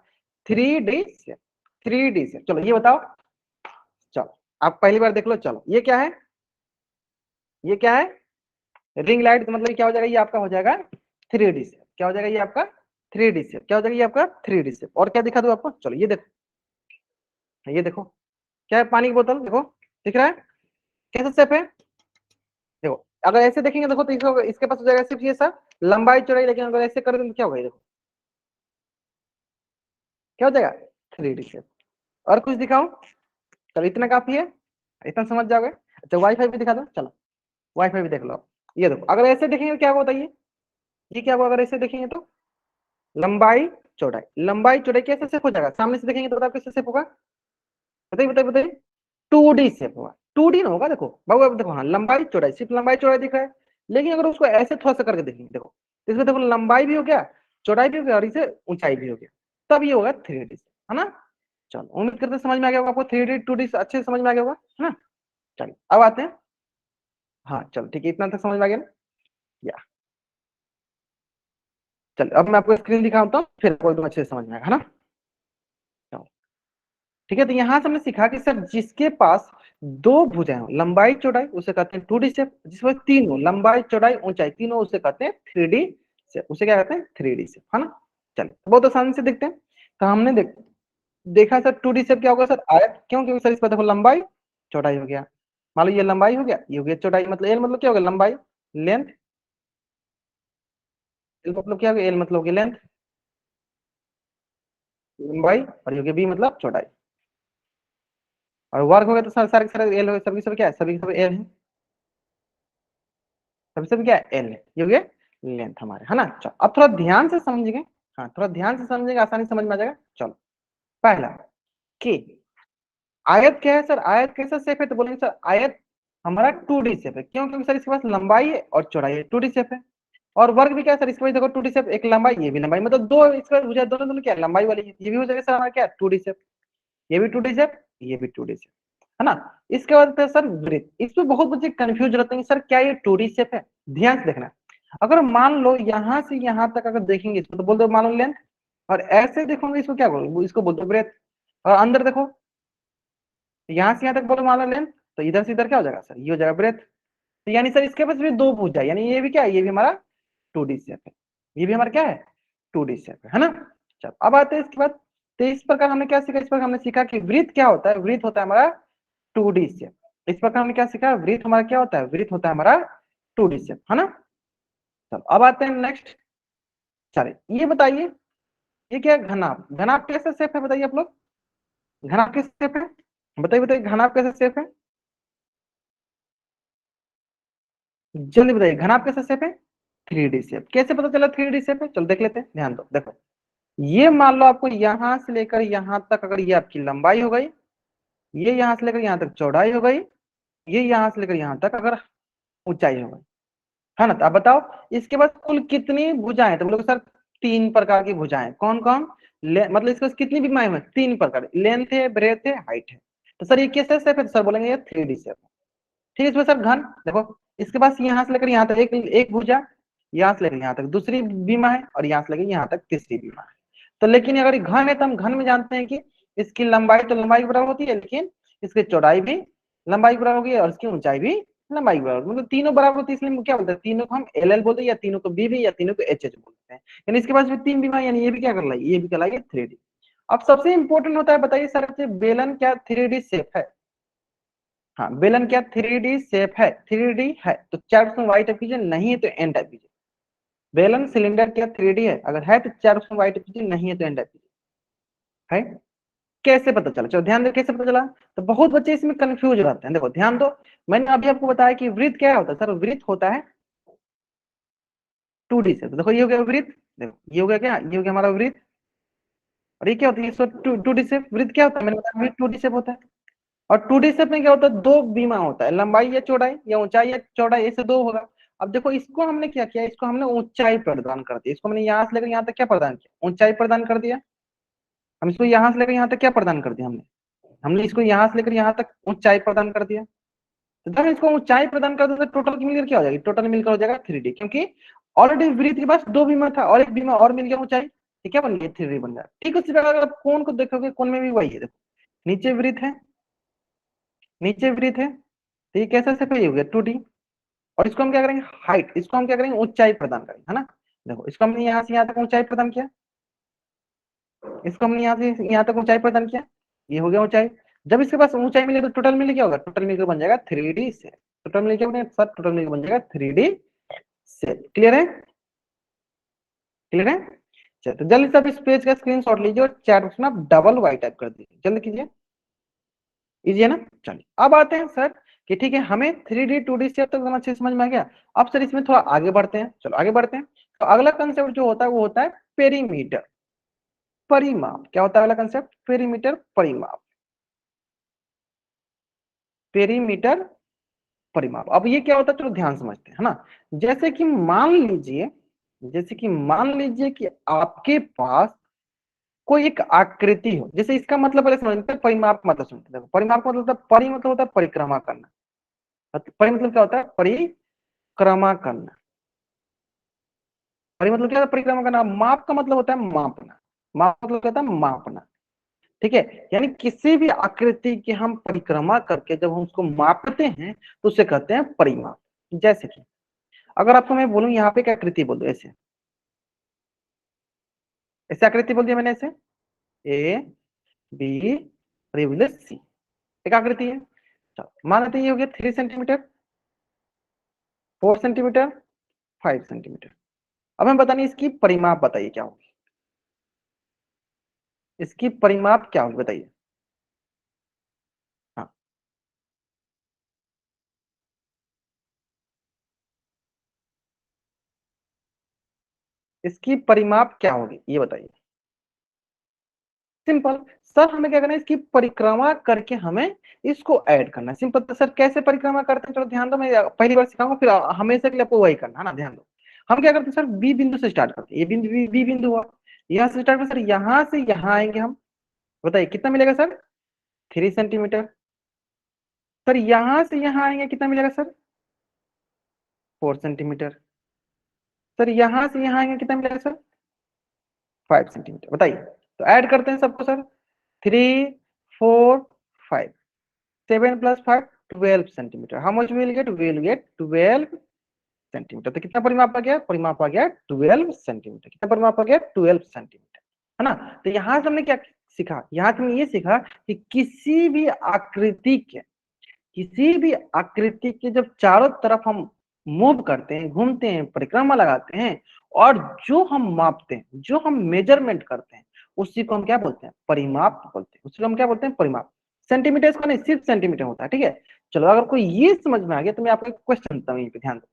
three D shape, three D shape. चलो ये बताओ, चलो आप पहली बार देख लो, चलो ये क्या है, ये क्या है, रिंग लाइट, मतलब क्या हो जाएगा, ये आपका हो जाएगा थ्री डी शेप, क्या हो जाएगा ये आपका थ्री डी शेप, क्या हो जाएगा ये आपका थ्री डी शेप। और क्या दिखा दूं आपको, चलो ये देखो, ये देखो क्या है, पानी की बोतल, देखो दिख रहा है कैसा शेप है, देखो अगर ऐसे देखेंगे देखो, तो इसके पास हो जाएगा सिर्फ ये सब लंबाई चौड़ाई, लेकिन अगर ऐसे कर दें तो क्या होगा, देखो क्या हो जाएगा थ्री डी शेप। और कुछ दिखाऊं, चलो इतना काफी है, इतना समझ जाओगे। अच्छा वाईफाई भी दिखा दो, चलो वाईफाई भी देख लो, ये देखो अगर ऐसे देखेंगे तो क्या होगा बताइए, ये क्या होगा अगर ऐसे देखेंगे तो, लंबाई चौड़ाई, लंबाई चौड़ाई कैसे शेप हो जाएगा, सामने से देखेंगे तो बताओ कैसे शेप होगा, बताइए बताइए बताइए, टू डी शेप होगा, टू डी ना होगा, देखो बाबू अब देखो, हाँ लंबाई चौड़ाई, सिर्फ लंबाई चौड़ाई दिख रहा है, लेकिन अगर उसको ऐसे थोड़ा सा करके देखेंगे, देखो इसमें देखो लंबाई भी हो गया चौड़ाई भी हो गया और इसे ऊंचाई भी हो गया, तब ये होगा थ्री डी, है ना। चलो उम्मीद करते समझ में आ गया होगा आपको, थ्री डी टू डी अच्छे से समझ में आ गया होगा, है ना। चलिए अब आते हैं, हाँ चलो ठीक है, इतना तक समझ में आ गया ना, या चलो अब मैं आपको स्क्रीन दिखाता हूँ, फिर आपको एकदम अच्छे से समझ में आएगा, है ना। चलो ठीक है, तो यहाँ से हमने सीखा कि सर जिसके पास दो भुजाएं हो, लंबाई चौड़ाई, उसे कहते हैं टू डी शेप, जिसमें तीन हो, लंबाई चौड़ाई ऊंचाई तीनों, उसे कहते हैं थ्री डी शेप, उसे क्या कहते हैं 3D शेप, है ना। चलिए बहुत आसानी से देखते हैं। तो हमने देखा सर 2D शेप क्या होगा सर, आयत। क्यों? क्योंकि सर इसका देखो लंबाई चौड़ाई हो गया, मान लो ये लंबाई हो गया, ये हो गया चौड़ाई, मतलब एल मतलब क्या हो गया लंबाई, लेंथ, एल मतलब क्या हो गया, एल मतलब हो गया लेंथ, लंबाई, और ये हो गया बी मतलब चौड़ाई, और वर्ग हो गया तो सर सारे सारे एल हो गए, सभी सब क्या है, सभी सब एल है, सभी सब क्या है एल है, ये हो गया लेंथ हमारे, है ना। चलो अब थोड़ा ध्यान से समझिएगा, हाँ थोड़ा ध्यान से समझेगा, आसानी समझ में आ जाएगा। चलो पहला कि आयत क्या है सर, आयत कैसा शेप है, तो बोलेंगे सर आयत हमारा 2D शेप है। क्यों? क्योंकि सर इसके पास लंबाई है और चौड़ाई है, 2D शेप है। और वर्ग भी क्या है सर, इसके पास देखो 2D शेप, एक लंबाई ये भी लंबाई, मतलब दो इसका भुजा दोनों दोनों क्या है लंबाई वाली है, ये भी हो जाएगा सर हमारा क्या 2D शेप, ये भी 2D शेप, ये भी 2D शेप, है ना। इसके बाद है सर वृत्त, इसमें बहुत बच्चे कंफ्यूज रहते हैं सर क्या ये 2D शेप है। ध्यान से देखना, अगर मान लो यहां से यहां तक अगर देखेंगे इसको तो बोल दो मान लो लेंथ, और ऐसे देखोगे इसको क्या बोलो, इसको बोल दो ब्रेथ, और अंदर देखो यहां से यहां तक बोलो मान लो लेंथ, तो इधर से इधर क्या हो जाएगा सर, ये हो जाएगा ब्रेथ। तो यानी सर इसके पास भी दो भुजा, यानी ये भी क्या है, ये भी हमारा 2D शेप है, ये भी हमारा क्या है 2D शेप है ना। चलो अब आते हैं इसके बाद, तो इस प्रकार हमने क्या सीखा, इस प्रकार हमने सीखा कि वृत्त क्या होता है, वृत्त होता है हमारा 2D शेप। इस प्रकार हमने क्या सीखा, वृत्त हमारा क्या होता है, वृत्त होता है हमारा 2D शेप, है ना। चलो अब आते हैं नेक्स्ट। चलिए ये बताइए, ये क्या है घनाभ, घनाभ कैसा शेप है बताइए आप लोग, घनाभ किस शेप है, बताइए बताइए घनाभ कैसा शेप है, जल्दी बताइए घनाभ कैसा शेप है, 3D शेप। कैसे पता चला 3D शेप है, चलो देख लेते हैं, ध्यान दो देखो, ये मान लो आपको यहां से लेकर यहां तक अगर ये आपकी लंबाई हो गई, ये यहां से लेकर यहां तक चौड़ाई हो गई, ये यहां से लेकर यहां तक अगर ऊंचाई हो गई, है ना। तो आप बताओ इसके पास कुल कितनी भुजाएं हैं, तो बोलोगे सर 3 प्रकार की भुजाएं, कौन कौन, मतलब इसके पास कितनी बीमाएं हैं, 3 प्रकार, लेंथ है, ब्रेथ है, हाइट है। तो सर ये कैसे शेप है, तो सर बोलेंगे ये 3D शेप है। ठीक है, इसमें सर घन देखो, इसके पास यहाँ से लेकर यहाँ तक एक एक भुजा, यहाँ से लेकर यहाँ तक दूसरी बीमा है, और यहाँ से लेकर यहाँ तक तीसरी बीमा है। तो लेकिन अगर घन है तो हम घन में जानते हैं कि इसकी लंबाई तो लंबाई के बराबर होती है, लेकिन इसकी चौड़ाई भी लंबाई के बराबर होगी, और इसकी ऊंचाई भी लंबाई के बराबर, मतलब तीनों बराबर होती है, इसलिए क्या बोलते हैं, तीनों को हम एल एल बोलते हैं, या तीनों को बी बी, या तीनों को एच एच बोलते हैं। यानी इसके पास भी 3 बीमा, यानी ये भी क्या कर ये भी कहलाएगी 3D। अब सबसे इंपॉर्टेंट होता है, बताइए सर बेलन क्या 3D शेप है, हाँ बेलन क्या 3D शेप है, 3D है तो 4 वाई टाइप कीजिए, नहीं है तो एन टाइप कीजिए। बेलन सिलेंडर क्या 3D है, अगर है तो 4 वाई टाइप कीजिए, नहीं है तो एन टाइप कीजिए, है। कैसे पता चला, चलो ध्यान दो कैसे पता चला। तो बहुत बच्चे इसमें कंफ्यूज रहते हैं, देखो ध्यान दो, मैंने अभी आपको बताया कि वृत्त क्या होता है, सर वृत्त होता है 2D से। तो देखो ये हो गया वृत्त, देखो ये हो गया क्या, ये हो गया हमारा वृत्त, और ये क्या होता है 2D से। वृत्त क्या होता है, मैंने बताया वृत्त 2D से होता है। और 2D शेप में क्या होता है, दो बीमा होता है, लंबाई या चौड़ाई, या ऊंचाई या चौड़ाई, ऐसे दो होगा। अब देखो इसको हमने क्या किया, इसको हमने ऊंचाई प्रदान कर दी, इसको मैंने यहाँ से लेकर यहाँ तक क्या प्रदान किया, ऊंचाई प्रदान कर दिया। हम इसको यहाँ से लेकर यहाँ तक क्या प्रदान कर दिया, हमने हमने इसको यहाँ से लेकर यहाँ तक ऊंचाई प्रदान कर दिया। तो जब इसको ऊंचाई प्रदान कर दो तो टोटल मिलकर क्या हो जाएगी, टोटल मिलकर हो जाएगा 3D, क्योंकि ऑलरेडी वृत्त के पास दो बीमा था, और एक बीमा और मिल गया ऊंचाई, ठीक है बन गया 3D बन गया। ठीक उसी प्रकार अगर आप कोण को देखोगे, कोण में भी वही है, देखो नीचे वृत्त है, नीचे वृत्त है, तो ये कैसे से हो गया 2D। और इसको हम क्या करेंगे हाइट, इसको हम क्या करेंगे ऊंचाई प्रदान करेंगे, है ना। देखो इसको हमने यहाँ से यहाँ तक ऊंचाई प्रदान किया, इसको हमने यहाँ से यहाँ तक ऊंचाई प्रदान किया, ये हो गया ऊंचाई। जब इसके पास ऊंचाई मिले तो टोटल मिले क्या होगा, टोटल मिलकर बन जाएगा 3D से। टोटल मिलकर क्या बनेगा सर, टोटल मिलकर बन जाएगा 3D से। क्लियर है, क्लियर है। चलो तो जल्दी से आप इस पेज का स्क्रीनशॉट लीजिए और चैट बॉक्स में आप डबल वाई टाइप कर दीजिए, जल्दी कीजिए, इजी है ना। चलिए अब आते हैं सर कि ठीक है हमें 3D 2D से अब तक अच्छे से समझ में आ गया। अब सर इसमें थोड़ा आगे बढ़ते हैं, चलो आगे बढ़ते हैं। तो अगला कंसेप्ट जो होता है वो होता है पेरीमीटर, परिमाप। क्या होता है अगला कंसेप्ट, पेरीमीटर परिमाप, पेरीमीटर परिमाप। अब ये क्या होता है चलो ध्यान समझते हैं, है ना। जैसे कि मान लीजिए, जैसे कि मान लीजिए कि आपके पास कोई एक आकृति हो, जैसे इसका मतलब पहले समझते हैं परिमाप का मतलब सुनते हैं। देखो परिमाप का मतलब परि मतलब होता है परिक्रमा करना, परि मतलब क्या होता है परिक्रमा करना, परि मतलब क्या होता है परिक्रमा करना, माप का मतलब होता है मापना, माप मतलब क्या होता है मापना, ठीक है। यानी किसी भी आकृति की हम परिक्रमा करके जब हम उसको मापते हैं तो उसे कहते हैं परिमाप। जैसे कि अगर आपको मैं बोलूं यहाँ पे एक आकृति बोल दो ऐसे, ऐसे आकृति बोल दिया मैंने, ऐसे ए बी और सी, एक आकृति है। मान लेते ये हो गया 3 सेंटीमीटर, 4 सेंटीमीटर, 5 सेंटीमीटर। अब हमें बतानी इसकी परिमाप बताइए क्या होगी, इसकी परिमाप क्या होगी बताइए। हाँ, इसकी परिमाप क्या होगी ये बताइए। सिंपल सर, हमें क्या करना है, इसकी परिक्रमा करके हमें इसको ऐड करना है। सिंपल। तो सर कैसे परिक्रमा करते हैं, चलो ध्यान दो, मैं पहली बार सिखाऊंगा, फिर हमेशा के लिए आपको वही करना है ना, ध्यान दो। हम क्या करते हैं सर, बी बिंदु से स्टार्ट करते हैं, ये बिंदु बी बिंदु हुआ, यहाँ से स्टार्ट करते सर, यहाँ से यहाँ आएंगे हम। बताइए कितना मिलेगा सर, 3 सेंटीमीटर। सर यहाँ से यहाँ आएंगे कितना मिलेगा सर, 4 सेंटीमीटर। सर यहाँ से यहाँ आएंगे कितना मिलेगा सर, 5 सेंटीमीटर। बताइए, तो ऐड करते हैं सबको sir, 3 4 5, 7 + 5 12 centimetre. How much will get, will get 12 centimetre. तो कितना परिमाप आ गया, परिमाप आ गया 12 सेंटीमीटर। कितना परिमाप आ गया, 12 सेंटीमीटर, है ना। तो यहां से हमने क्या सीखा, यहां से हमने ये सीखा कि किसी भी आकृति के जब चारों तरफ हम मूव करते हैं, घूमते हैं, परिक्रमा लगाते हैं, और जो हम मापते हैं, जो हम मेजरमेंट करते हैं, उसी को हम क्या बोलते हैं, परिमाप बोलते हैं। उसी को हम क्या बोलते हैं, परिमाप। सेंटीमीटर का नहीं, सिर्फ सेंटीमीटर होता है, ठीक है। चलो, अगर कोई ये समझ में आ गया तो मैं आपको एक क्वेश्चन देता हूँ, यहीं पे ध्यान दो।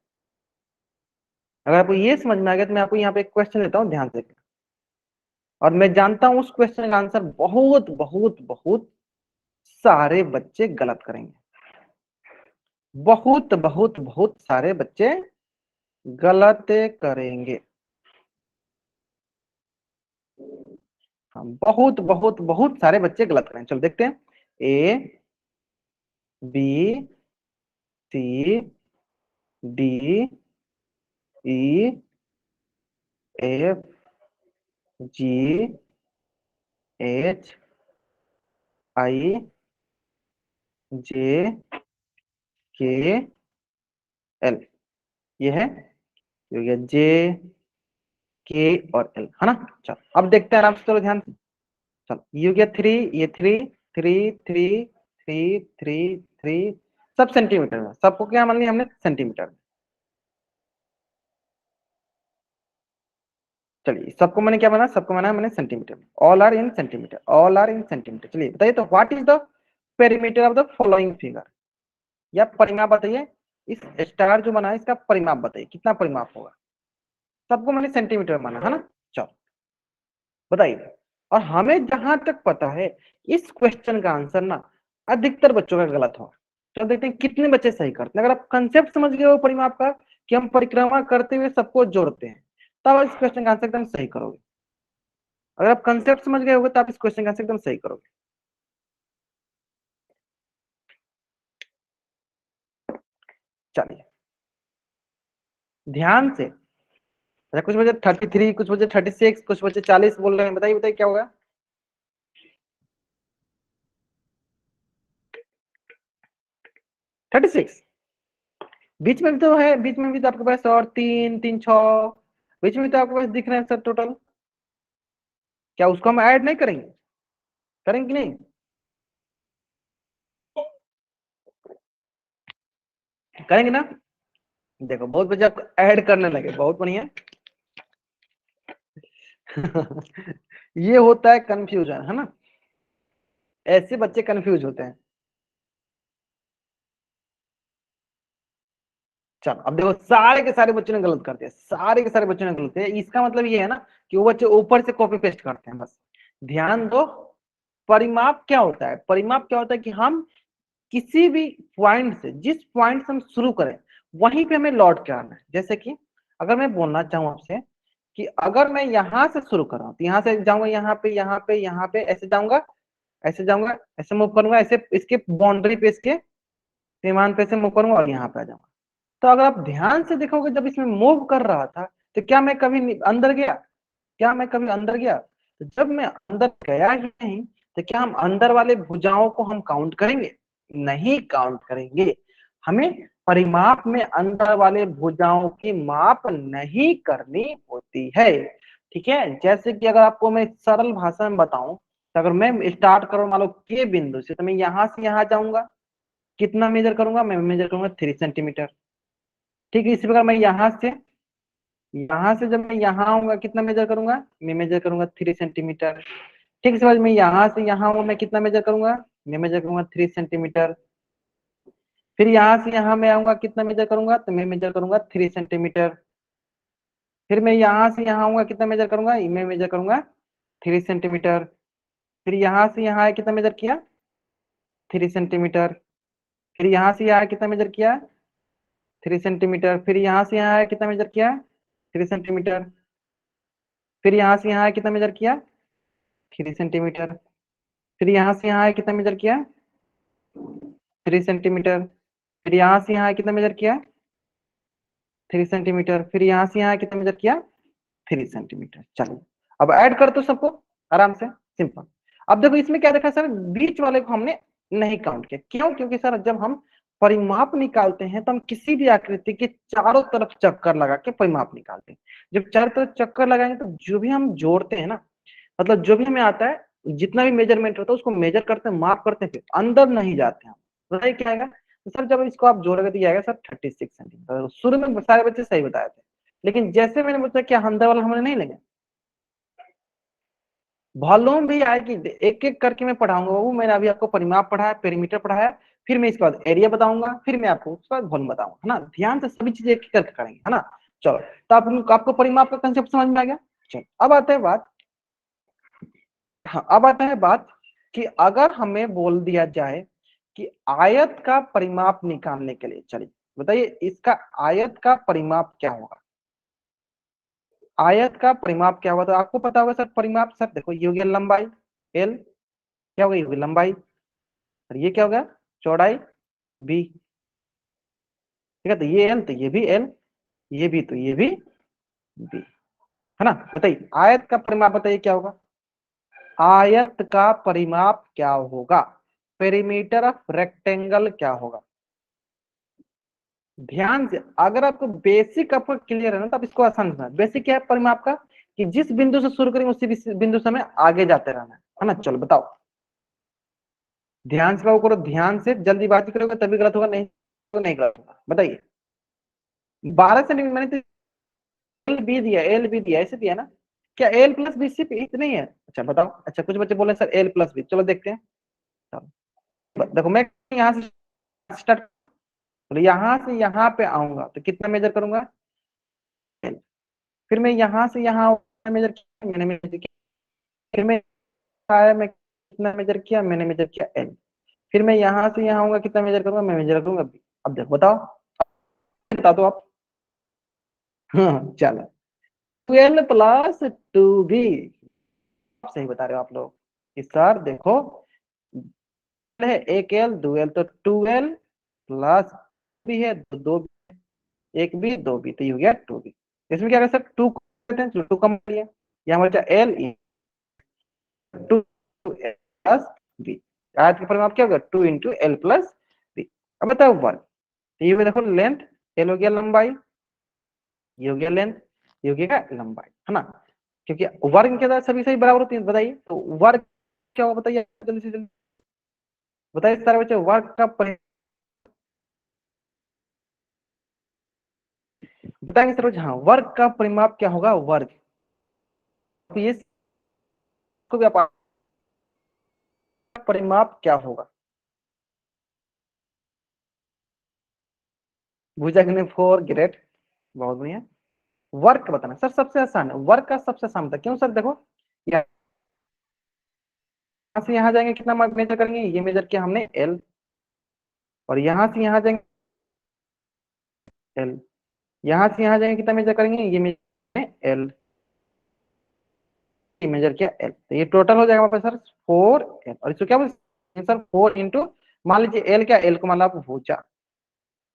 अगर आपको ये समझ में आ गया तो मैं आपको यहाँ पे एक क्वेश्चन देता हूँ, ध्यान से। और मैं जानता हूँ उस क्वेश्चन का आंसर बहुत बहुत बहुत सारे बच्चे गलत करेंगे, बहुत बहुत बहुत सारे बच्चे गलत करेंगे। हम बहुत बहुत बहुत सारे बच्चे गलत करेंगे। चलो देखते हैं, A B C D E F G H I J K L, ये है, ये हो गया जे के और एल, है ना। चलो अब देखते हैं आराम से, चलो ध्यान से। चलो ये हो गया 3, ये 3 3 3 3 3 3, सब सेंटीमीटर में, सबको क्या मान लिया हमने, सेंटीमीटर में। चलिए सबको मैंने क्या माना, सबको माना मैंने सेंटीमीटर में। All are in centimetre, all are in centimetre. चलिए बताइए, तो what is the perimeter of the following figure, या परिमाप बताइए। इस स्टार जो बना है इसका परिमाप बताइए, कितना परिमाप होगा। सबको मैंने सेंटीमीटर माना, है ना। चलो बताइए। और हमें जहां तक पता है, इस क्वेश्चन का आंसर ना अधिकतर बच्चों का गलत होगा। तो देखते हैं कितने बच्चे सही करते हैं। अगर आप कंसेप्ट समझ गए हो परिमाप का, कि हम परिक्रमा करते हुए सबको जोड़ते हैं, तब आप इस क्वेश्चन का आंसर एकदम सही करोगे। अगर आप कंसेप्ट समझ गए होगे तो आप इस क्वेश्चन का आंसर एकदम सही करोगे। चलिए ध्यान से। अच्छा, कुछ बच्चे 33, कुछ बच्चे 36, कुछ बच्चे 40 बोल रहे हैं। बताइए बताइए क्या होगा। 36 बीच में भी तो है, बीच में भी तो आपके पास और 3 3 6, बीच में भी तो आपके पास दिख रहे हैं सर टोटल। क्या उसको हम ऐड नहीं करेंगे, करेंगे कि नहीं, करेंगे ना। देखो बहुत बच्चे आपको ऐड करने लगे, बहुत बढ़िया। ये होता है कंफ्यूजन, है ना, ऐसे बच्चे कंफ्यूज होते हैं। चलो अब देखो, सारे के सारे बच्चों ने गलत कर दिया, सारे के सारे बच्चों ने गलत किया। इसका मतलब ये है ना कि वो बच्चे ऊपर से कॉपी पेस्ट करते हैं बस। ध्यान दो, परिमाप क्या होता है, परिमाप क्या होता है कि हम किसी भी पॉइंट से, जिस पॉइंट से हम शुरू करें, वहीं पे हमें लौट के आना है। जैसे कि अगर मैं बोलना चाहूँ आपसे कि अगर मैं यहाँ से शुरू कर रहा हूँ, तो यहाँ से जाऊंगा, यहाँ पे यहाँ पे यहाँ पे ऐसे जाऊंगा, ऐसे जाऊंगा, ऐसे मूव करूंगा, ऐसे इसके बाउंड्री पे, इसके पैमान पे से मूव करूंगा और यहाँ पे आ जाऊंगा। तो अगर आप ध्यान से देखोगे, जब इसमें मूव कर रहा था, तो क्या मैं कभी अंदर गया, क्या मैं कभी अंदर गया, तो जब मैं अंदर गया ही नहीं, तो क्या हम अंदर वाले भुजाओं को हम काउंट करेंगे, नहीं काउंट करेंगे। हमें परिमाप में अंदर वाले भुजाओं की माप नहीं करनी होती है। ठीक है। जैसे कि अगर आपको मैं सरल भाषा में बताऊं, तो अगर मैं स्टार्ट करूं मान लो के बिंदु से, तो मैं यहाँ से यहाँ जाऊंगा, कितना मेजर करूंगा, मैं मेजर करूंगा 3 सेंटीमीटर। ठीक है, इसी प्रकार मैं यहाँ से जब मैं यहाँ आऊंगा कितना मेजर करूंगा, मैं मेजर करूंगा 3 सेंटीमीटर। ठीक है, मैं यहाँ से यहाँ आऊंगा, मैं कितना मेजर करूंगा, मैं मेजर करूंगा 3 सेंटीमीटर। फिर यहाँ से यहाँ मैं आऊंगा, कितना मेजर करूंगा, तो मैं मेजर करूंगा 3 सेंटीमीटर। फिर मैं यहाँ से यहाँ आऊंगा, कितना मेजर करूंगा, मैं मेजर करूंगा 3 सेंटीमीटर। फिर यहाँ से यहाँ आया, कितना मेजर किया, 3 सेंटीमीटर। फिर यहाँ से यहाँ कितना मेजर किया, 3 सेंटीमीटर। फिर यहाँ से यहाँ आया, कितना मेजर किया, 3 सेंटीमीटर। फिर यहाँ से यहाँ आया, कितना मेजर किया, 3 सेंटीमीटर। फिर यहाँ से यहाँ आया, कितना मेजर किया, 3 सेंटीमीटर। फिर यहाँ से यहाँ कितना मेजर किया, 3 सेंटीमीटर। फिर यहाँ से यहाँ कितना मेजर किया, 3 सेंटीमीटर। चलिए अब ऐड कर दो सबको आराम से, सिंपल। अब देखो इसमें क्या देखा सर, बीच वाले को हमने नहीं काउंट किया, क्यों, क्योंकि सर जब हम परिमाप निकालते हैं तो हम किसी भी आकृति के चारों तरफ चक्कर लगा के परिमाप निकालते हैं। जब चारों तरफ चक्कर लगाएंगे तो जो भी हम जोड़ते हैं ना, मतलब जो भी हमें आता है, जितना भी मेजरमेंट होता है उसको मेजर करते हैं, माप करते हैं, फिर अंदर नहीं जाते हैं। बताइए क्या आएगा, तो सर जब इसको आप जोड़ोगे तो ये आएगा सर 36 सेंटीमीटर। शुरू में सारे बच्चे सही बताए थे, लेकिन जैसे मैंने बताया क्या अंदर वाला हमने नहीं लेंगे, वॉल्यूम भी आएगी, एक एक करके मैं पढ़ाऊंगा बाबू। मैंने अभी आपको परिमाप पढ़ाया, पेरीमीटर पढ़ाया, फिर मैं इसके बाद एरिया बताऊंगा, फिर मैं आपको उसके बाद वॉल्यूम बताऊंगा, है ना। ध्यान से सभी चीजें एक एक करके करेंगे, है ना। चलो, तो आपको परिमाप का कंसेप्ट समझ में आ गया। चलो अब आते हैं बात, हाँ अब आता है बात कि अगर हमें बोल दिया जाए कि आयत का परिमाप निकालने के लिए, चलिए बताइए इसका आयत का परिमाप क्या होगा। आयत का परिमाप क्या होगा, तो आपको पता होगा सर परिमाप, सर देखो ये हो गया लंबाई एल, क्या होगा, ये होगी लंबाई, और ये क्या होगा, चौड़ाई बी। ठीक है, तो ये एल तो ये भी एल, ये भी तो ये भी बी, है ना। बताइए आयत का परिमाप बताइए क्या होगा, आयत का परिमाप क्या होगा, पेरीमीटर ऑफ रेक्टेंगल क्या होगा। ध्यान से, अगर आपको बेसिक आपको क्लियर है ना, तो आप इसको आसान समझ। बेसिक क्या है परिमाप का, कि जिस बिंदु से शुरू करेंगे उसी बिंदु से हमें आगे जाते रहना है ना। चलो बताओ, ध्यान से बाबू करो, ध्यान से, जल्दीबाजी करोगे तभी गलत होगा, नहीं तो नहीं गलत होगा। बताइए 12 सेंटीमीटर मैंने तो एल बी दिया, एल बी दिया, ऐसे दिया ना, क्या एल प्लस बी सिर्फ इतना ही है। अच्छा बताओ, अच्छा कुछ बच्चे बोले सर एल प्लस बी, चलो देखते हैं। चलो देखो, मैं यहाँ से स्टार्ट, तो यहाँ से यहाँ पे आऊंगा तो कितना मेजर करूंगा, फिर मैं यहाँ से यहाँ मेजर किया, मैंने मेजर किया, फिर मैं आया, मैं कितना मेजर किया, मैंने मेजर किया एल। फिर मैं यहाँ से यहाँ आऊंगा, कितना मेजर करूंगा, मैं मेजर करूंगा बी। अब देखो बताओ, बता दो आप। हाँ चलो, 12 + 2b, सही बता रहे हो आप लोग। इस सर देखो है, एक एल दो एल, तो 2l प्लस बी है, दो एक बी दो बी, तो ये हो गया 2b। इसमें क्या कर सर, टू कम लिया, यहाँ बचा एल, 2 प्लस बी, आज के परिमाप क्या होगा, 2 × l + बी। अब बताओ वर्ग, तो ये देखो लेंथ, एल हो गया लंबाई, ये हो गया लेंथ, ये हो गया लंबाई, है ना। क्योंकि वर्ग के साथ सभी सही बराबर होती है। बताइए तो वर्ग क्या होगा, बताइए जल्दी से जल्दी बताइए सारे बच्चे, वर्ग का बताएंगे सर, हाँ वर्ग का परिमाप क्या होगा, वर्ग। तो ये को भी आप, परिमाप क्या होगा, भुजंग 4 ग्रेट, बहुत बढ़िया। वर्ग का बताना सर सबसे आसान है, वर्ग का सबसे आसान था, क्यों सर, देखो यहाँ से यहाँ जाएंगे, कितना मेजर करेंगे, ये मेजर किया हमने एल, और यहाँ से यहाँ जाएंगे एल, यहाँ से यहाँ जाएंगे कितना मेजर करेंगे, ये मेजर एल, मेजर किया एल, तो ये टोटल हो जाएगा हमारे पास सर 4l। और इसको क्या बोलते हैं सर, 4 × मान लीजिए एल क्या, एल को मान लो आप भूजा,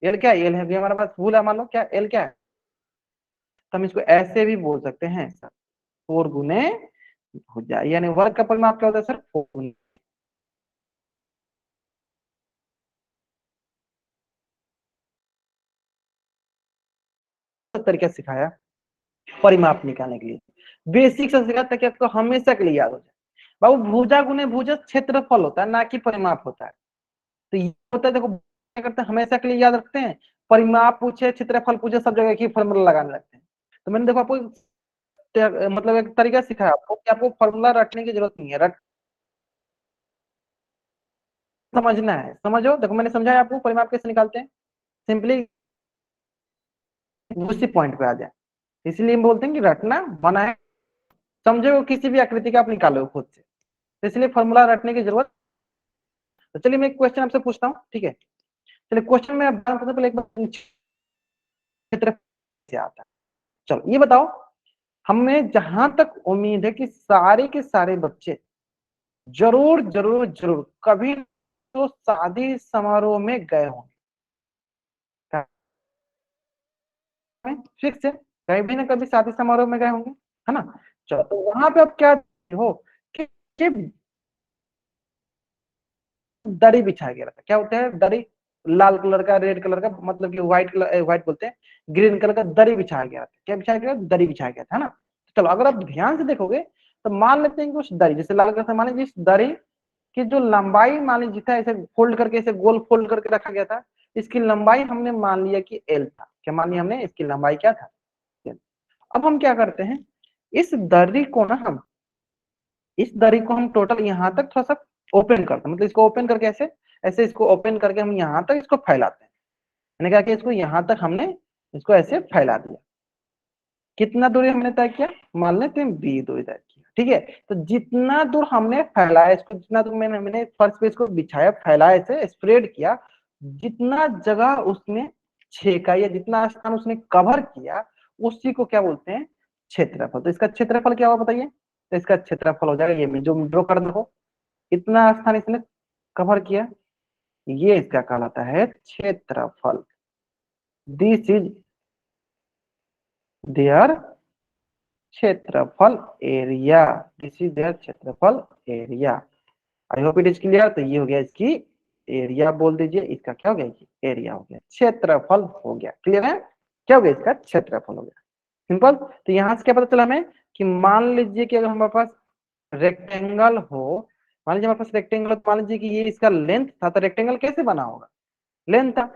एल क्या, एल है भी हमारे पास, भूल है मान लो क्या, एल क्या है, तो हम इसको ऐसे भी बोल सकते हैं सर, 4 × भुजा, यानी वर्ग का परिमाप क्या होता है सर, 4। तरीका सिखाया परिमाप निकालने के लिए। बेसिक से सिखाते ताकि आपको हमेशा के लिए याद हो जाए। बाबू भुजा गुने भुजा क्षेत्रफल होता है, ना कि परिमाप होता है। तो ये होता है, देखो क्या करते हैं, हमेशा के लिए याद रखते हैं। परिमाप पूछे, क्षेत्रफल पूछे, सब जगह एक ही फॉर्मूला लगाने लगते हैं। तो मैंने देखो आपको मतलब एक तरीका सिखाया आपको कि आपको फॉर्मूला रटने की जरूरत नहीं है, रट समझना है। समझो, देखो मैंने समझाया आपको परिमाप कैसे निकालते हैं, सिंपली उसी पॉइंट पे आ जाए। इसलिए हम बोलते हैं कि रटना मना है। समझो किसी भी आकृति का आप निकालो खुद से, तो इसलिए फॉर्मूला रटने की जरूरत। तो चलिए मैं एक क्वेश्चन आपसे पूछता हूँ, ठीक है। चलिए क्वेश्चन में आप पहले एक बार क्षेत्र से आता है। चलो ये बताओ, हमें जहां तक उम्मीद है कि सारे के सारे बच्चे जरूर जरूर जरूर कभी तो शादी समारोह में गए होंगे, फिक्स है, कभी ना कभी शादी समारोह में गए होंगे, है ना। चलो तो वहां पे आप क्या हो कि दरी बिछाया गया था। क्या होता है दरी, लाल कलर का, रेड कलर का, मतलब कि व्हाइट कलर, व्हाइट बोलते हैं, ग्रीन कलर का दरी बिछाया गया था। क्या बिछाया गया, दरी बिछाया गया था, है ना। चलो अगर आप ध्यान से देखोगे तो मान लेते हैं कि उस दरी, जैसे लाल कलर से, मान लीजिए इस दरी की जो लंबाई मान लीजिए था, ऐसे फोल्ड करके, ऐसे गोल फोल्ड करके रखा गया था, इसकी लंबाई हमने मान लिया कि एल था। क्या मान लिया हमने, इसकी लंबाई क्या था, L। अब हम क्या करते हैं, इस दरी को ना हम, इस दरी को हम टोटल यहाँ तक थोड़ा सा ओपन करते हैं, मतलब इसको ओपन करके ऐसे, ऐसे इसको ओपन करके हम यहाँ तक इसको फैलाते हैं। मैंने कहा कि इसको यहाँ तक हमने इसको ऐसे फैला दिया। कितना दूरी हमने तय किया, मान लेते हैं बी दूरी तय किया, ठीक है। तो जितना दूर हमने फैलाया इसको, जितना दूर मैंने फर्श पे इसको बिछाया, फैलाया, ऐसे स्प्रेड किया, जितना जगह उसने छेका या जितना स्थान उसने कवर किया, उसी को क्या बोलते हैं, क्षेत्रफल। तो इसका क्षेत्रफल क्या हुआ बताइए। तो इसका क्षेत्रफल हो जाएगा, ये जो ड्रॉ कर दो, इतना स्थान इसने कवर किया, ये इसका कहलाता है क्षेत्रफल। दिस इज देयर क्षेत्रफल एरिया, दिस इज देयर क्षेत्रफल area. I hope it is clear. तो ये हो गया इसकी एरिया बोल दीजिए, इसका क्या हो गया, एरिया हो गया, क्षेत्रफल हो गया। क्लियर है, क्या हो गया, इसका क्षेत्रफल हो गया। सिंपल। तो यहां से क्या पता चला हमें कि मान लीजिए कि अगर हमारे पास रेक्टेंगल हो, मान लीजिए हमारे पास रेक्टेंगल, तो मान लीजिए कि ये इसका लेंथ था, तो रेक्टेंगल कैसे बना होगा, लेंथ था,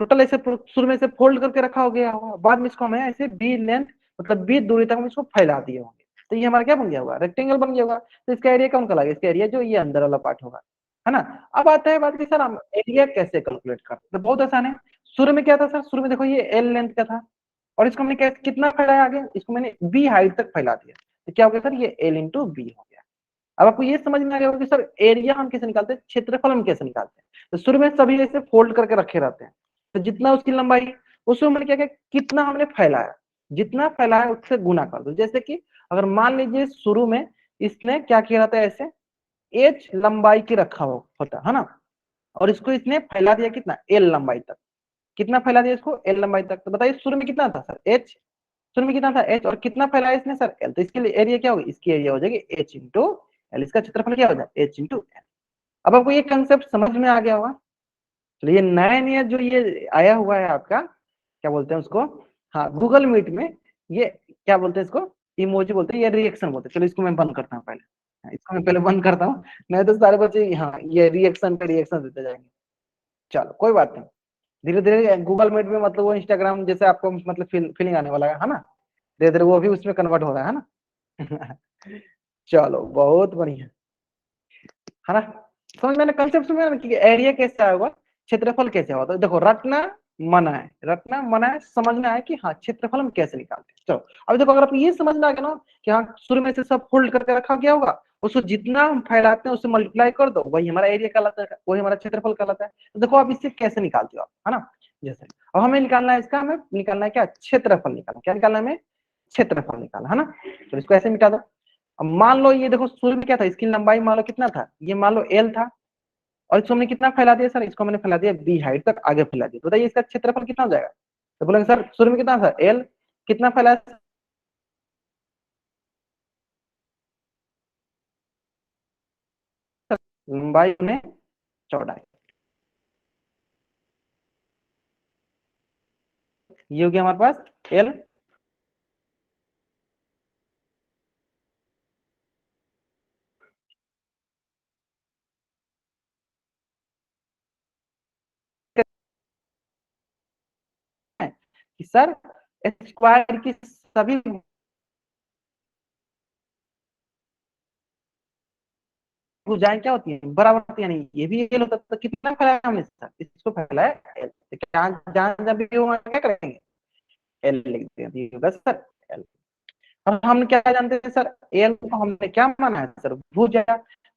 टोटल ऐसे शुरू में से फोल्ड करके रखा हो गया होगा, बाद में इसको हमें ऐसे बी लेंथ, मतलब बी दूरी तक हम इसको फैला दिए होंगे, तो ये हमारा क्या बन गया होगा, रेक्टेंगल बन गया होगा। तो इसका एरिया कौन कहलाएगा, इसका एरिया जो ये अंदर वाला पार्ट होगा, है ना। अब आता है बात कि सर हम एरिया कैसे कैलकुलेट करते हैं, तो बहुत आसान है। शुरू में क्या था सर, शुरू में देखो ये एल लेंथ का था, और इसको हमने कैसे कितना फैलाया आगे, इसको मैंने बी हाइट तक फैला दिया, तो क्या हो गया सर, ये एल इंटू बी हो गया। अब आपको ये समझ में आ गया होगा कि सर एरिया हम कैसे निकालते हैं, क्षेत्रफल हम कैसे निकालते हैं। तो शुरू में सभी ऐसे फोल्ड करके रखे रहते हैं, तो जितना उसकी लंबाई, उसमें मैंने क्या किया, कितना हमने फैलाया, जितना फैलाया उससे गुना कर दो। जैसे कि अगर मान लीजिए शुरू में इसने क्या किया रहता है, ऐसे एच लंबाई की रखा होता है ना, और इसको इसने फैला दिया कितना, एल लंबाई तक। कितना फैला दिया इसको, एल लंबाई तक। तो बताइए शुरू में कितना था सर, एच, शुरू में कितना था एच, और कितना फैलाया इसने सर, एल। तो इसके लिए एरिया क्या होगी, इसकी एरिया हो जाएगी एच इंटू एल, इसका क्षेत्रफल क्या हो जाए, एच इंटू एल। अब आपको ये कंसेप्ट समझ में आ गया होगा। तो ये नया नया जो ये आया हुआ है आपका, क्या बोलते हैं उसको, हाँ गूगल मीट में, ये क्या बोलते हैं इसको, इमोजी बोलते हैं, ये रिएक्शन बोलते हैं। चलो इसको मैं बंद करता हूँ पहले, हाँ, इसको मैं पहले बंद करता हूँ, नहीं तो सारे बच्चे हाँ ये रिएक्शन पे रिएक्शन देते जाएंगे। चलो कोई बात नहीं, धीरे धीरे गूगल मीट में मतलब वो इंस्टाग्राम जैसे आपको मतलब फीलिंग आने वाला है ना, धीरे धीरे वो भी उसमें कन्वर्ट हो रहा है ना। चलो बहुत बढ़िया, है ना। समझ में कंसेप्ट में कि एरिया कैसे आएगा, क्षेत्रफल कैसे होगा। तो देखो रटना मना है, रटना मना है, समझना है कि हाँ क्षेत्रफल हम कैसे निकालते हैं। चलो अब देखो, अगर आप ये समझ में आ गया ना कि हाँ शुरू में से सब फोल्ड करके रखा गया होगा, उसको जितना हम फैलाते हैं उससे मल्टीप्लाई कर दो, वही हमारा एरिया कहलाता है, वही हमारा क्षेत्रफल कहलाता है। तो देखो आप इससे कैसे निकालते हो आप, है ना। जैसे अब हमें निकालना है इसका, हमें निकालना है क्या, क्षेत्रफल निकालना, क्या निकालना है हमें, क्षेत्रफल निकालना, है ना। तो इसको ऐसे मिटा दो। अब मान लो ये देखो शुरू में क्या था, इसकी लंबाई मान लो कितना था, ये मान लो एल था, और इसको हमने कितना फैला दिया सर, इसको मैंने फैला दिया बी हाइट तक आगे फैला दिया। बताइए इसका क्षेत्रफल कितना हो जाएगा। तो बोलेंगे सर शुरू में कितना था एल, कितना फैला, लंबाई में चौड़ाई, ये हो गया हमारे पास एल। कि सर स्क्वायर की सभी भुजाएं क्या होती है, बराबर होती है। यानी ये भी एल होता है, तो कितना फैलाया हमने सर, इसको फैलाया एल। तो क्या जहां जहां भी होगा क्या करेंगे, एल लिख देंगे, ये होगा सर एल। अब हम क्या जानते हैं सर, एल को हमने क्या माना है सर, भुजा।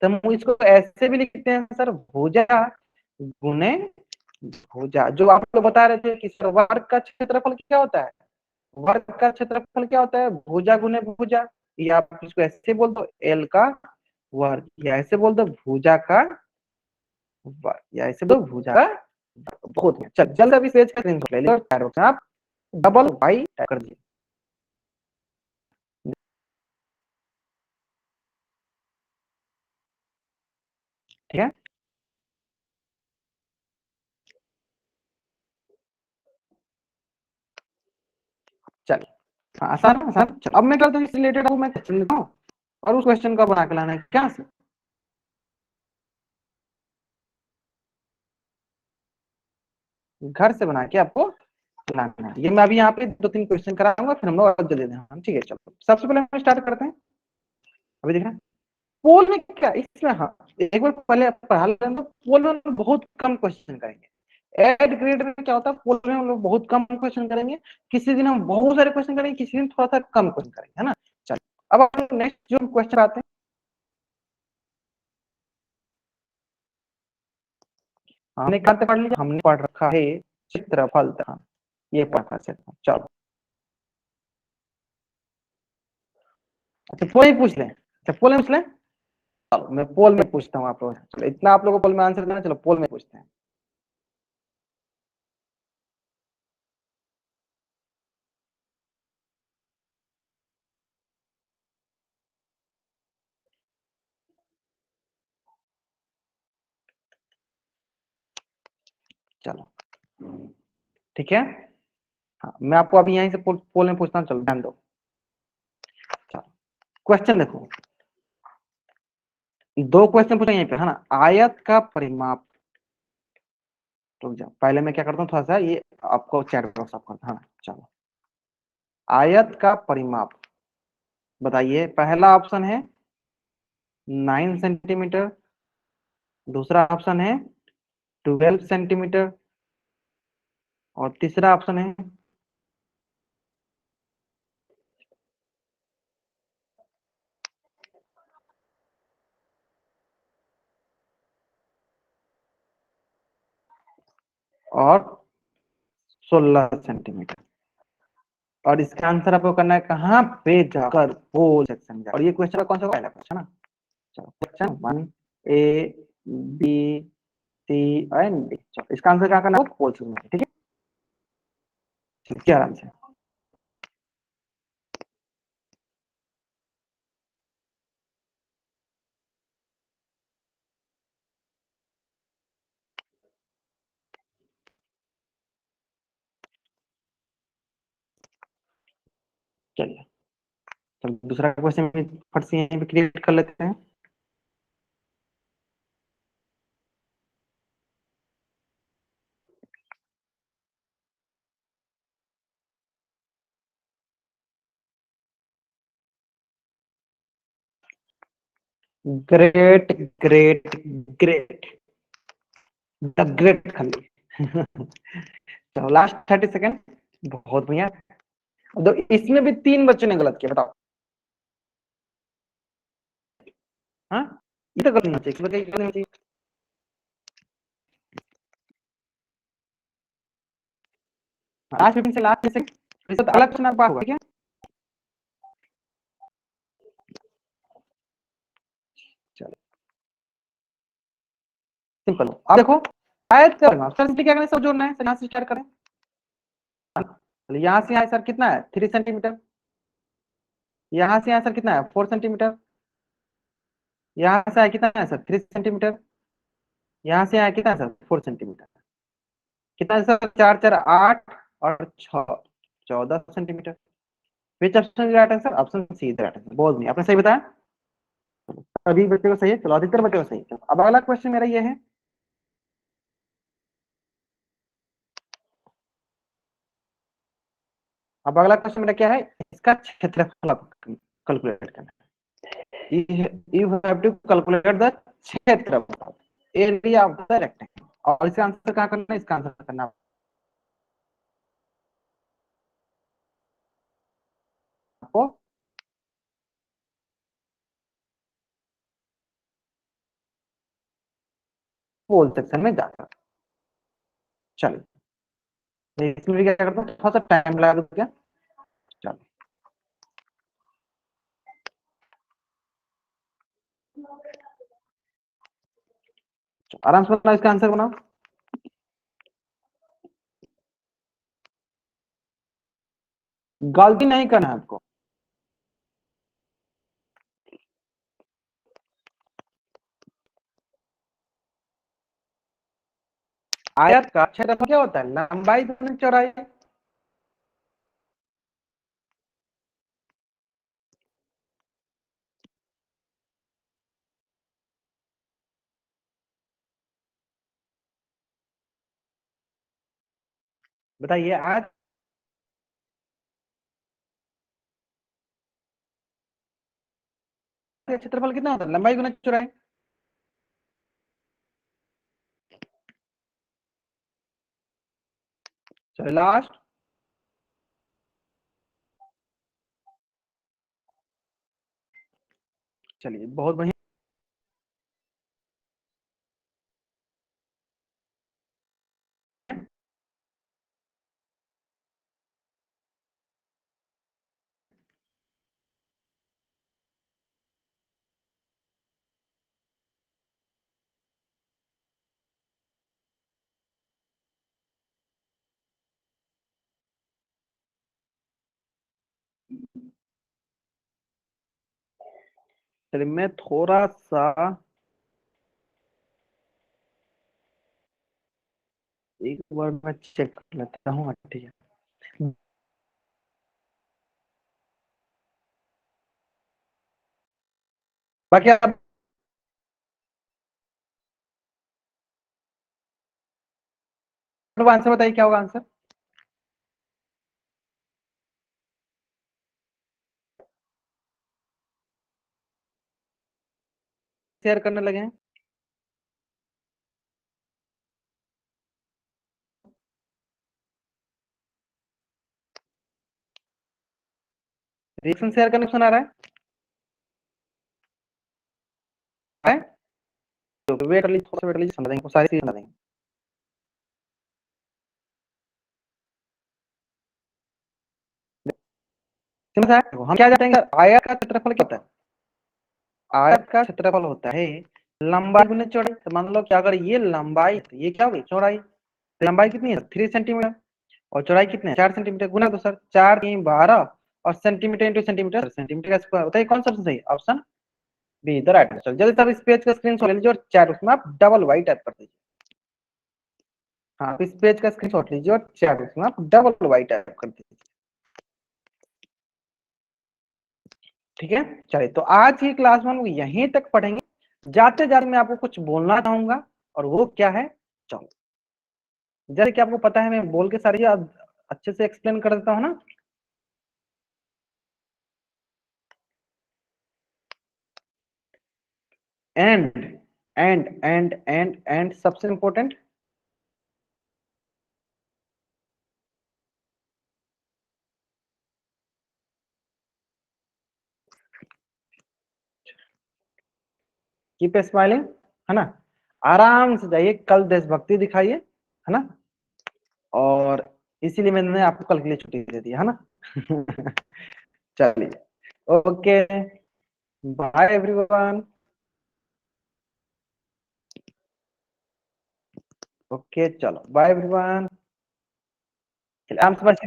तो हम इसको ऐसे भी लिखते हैं सर, भुजा गुने भुजा। जो आप लोग बता रहे थे कि सर वर्ग का क्षेत्रफल क्या होता है, वर्ग का क्षेत्रफल क्या होता है, भुजा गुने भुजा। या आप इसको ऐसे बोल दो एल का वर्ग, या ऐसे बोल दो भुजा का वर्ग, या ऐसे बोल दो भुजा का। बहुत चल जल्द अभी पेज का स्क्रीनशॉट ले लीजिए, आप डबल वाई टाइप कर दीजिए। ठीक है, चलिए। हाँ, आसान है, आसान। चलो अब मैं क्या करता हूँ, इससे रिलेटेड मैं क्वेश्चन लिखता हूँ और उस क्वेश्चन का बना के लाना है क्या से, घर से बना के आपको लाना है। ये मैं अभी यहाँ पे 2-3 क्वेश्चन कराऊंगा, फिर हम लोग और जल्दी देना। ठीक है, चलो सबसे पहले हम स्टार्ट करते हैं। अभी देखना पोल में क्या इसमें, हाँ एक बार पहले पढ़ा लें, तो पोल में हम लोग बहुत कम क्वेश्चन करेंगे। एड ग्रेड में क्या होता है, पोल में हम लोग बहुत कम क्वेश्चन करेंगे। किसी दिन हम बहुत सारे क्वेश्चन करेंगे, किसी दिन थोड़ा सा कम क्वेश्चन करेंगे, है ना। चलो अब हम नेक्स्ट जो क्वेश्चन आते हैं, हमने क्या पढ़ लिया, हमने पढ़ रखा है क्षेत्रफल था, ये पढ़ा क्षेत्रफल। चलो अच्छा पोल ही पूछ लें, अच्छा पोल में पूछ लें। चलो मैं पोल में पूछता हूँ आप लोग, चलो इतना आप लोगों को पोल में आंसर देना, चलो पोल में पूछते हैं। चलो ठीक है, हाँ मैं आपको अभी यहीं से पोल में पूछता हूँ, चलो ध्यान दो। चलो क्वेश्चन देखो, दो क्वेश्चन पूछे यहीं पे, है ना। आयत का परिमाप, रुक जाओ पहले मैं क्या करता हूँ, थोड़ा सा ये आपको चैट बॉक्स आप करता, हाँ चलो। आयत का परिमाप बताइए, पहला ऑप्शन है 9 सेंटीमीटर, दूसरा ऑप्शन है 12 सेंटीमीटर, और तीसरा ऑप्शन है 16 सेंटीमीटर। और इसका आंसर आपको करना है कहाँ पे जाकर, वो सेक्शन में। और ये क्वेश्चन का कौन सा पहला क्वेश्चन है ना। चलो question 1 A B C and D। चलो इसका आंसर क्या करना है, पोल में, ठीक है। क्या आराम से, चलिए। चलो दूसरा क्वेश्चन भी फट से यहीं पे क्रिएट कर लेते हैं। Great great great, the great खली। चलो लास्ट 30 सेकेंड, बहुत बढ़िया। तो इसमें भी 3 बच्चों ने गलत किया, बताओ। हाँ ये तो गलत नहीं चाहिए, गलत नहीं चाहिए। लास्ट 15 से लास्ट सेकंड, तो अलग क्वेश्चन आपका होगा, ठीक है। चलो सिंपल, अब देखो आयत का सर क्या करें, सब जोड़ना है, यहाँ से स्टार्ट करें। यहाँ से यहाँ सर कितना है, 3 सेंटीमीटर। यहाँ से यहाँ सर कितना है, 4 सेंटीमीटर। यहाँ से आया कितना है सर, 3 सेंटीमीटर। यहाँ से आया कितना है सर, 4 सेंटीमीटर। कितना है सर, 4 4 8 और 14 centimetre. Which option right answer, option C right answer. बहुत नहीं, आपने सही बताया, सभी बच्चों को सही है। चलो अधिकतर बच्चों को सही है। अब अगला क्वेश्चन मेरा ये है, अब अगला क्वेश्चन मेरा क्या है, इसका क्षेत्रफल कैलकुलेट करना है। You have to calculate the क्षेत्रफल, एरिया ऑफ द रेक्टेंगल, और इसका आंसर कहाँ करना है, इसका आंसर करना आपको पोल सेक्शन में जाकर। चलिए इसमें भी क्या करता हूँ, थोड़ा सा टाइम लगा दो क्या। चलो आराम से बनाओ, इसका आंसर बनाओ। गलती नहीं करना है आपको। आयत का क्षेत्रफल क्या होता है, लंबाई गुना चौड़ाई। बताइए आयत का क्षेत्रफल कितना होता है, लंबाई गुना चौड़ाई। चलो लास्ट, चलिए बहुत बढ़िया। चलिए मैं थोड़ा सा एक बार मैं चेक कर लेता हूँ। ठीक है, बाकी आप आंसर बताइए, क्या होगा आंसर। शेयर करने लगे हैं, रिएक्शन शेयर करने सुना रहा है। तो वेट कर लीजिए, थोड़ा सा वेट लीजिए, समझ देंगे सारी चीजें समझ देंगे। समझ आया? हम क्या जानते हैं, आयत का क्षेत्रफल क्या होता है, आयत का क्षेत्रफल होता है लंबाई गुने चौड़ाई। तो मान लो कि अगर ये लंबाई तो ये क्या होगी चौड़ाई, तो लंबाई कितनी है 3 सेंटीमीटर, और चौड़ाई कितनी है 4 सेंटीमीटर। गुना दो सर, 4×3 = 12, और सेंटीमीटर इंटू सेंटीमीटर, सेंटीमीटर का स्क्वायर। बताइए कौन सा ऑप्शन सही, option be the right answer. जल्दी सब इस पेज का स्क्रीनशॉट ले लीजिए और चैट उसमें आप डबल वाई टाइप कर दीजिए। हाँ इस पेज का स्क्रीनशॉट लीजिए और चैट उसमें आप डबल वाई टाइप कर दीजिए। ठीक है, चलिए तो आज की क्लास में हम लोग यहीं तक पढ़ेंगे। जाते जाते मैं आपको कुछ बोलना चाहूंगा, और वो क्या है, चलो जैसे कि आपको पता है मैं बोल के सारी अच्छे से एक्सप्लेन कर देता हूँ ना। एंड एंड सबसे इंपॉर्टेंट, कीप स्माइलिंग, है ना। आराम से जाइए, कल देशभक्ति दिखाइए, है ना। और इसीलिए मैंने आपको कल के लिए छुट्टी दे दी है ना। चलिए, ओके, बाय एवरीवन। ओके चलो बाय एवरीवन, आराम से बस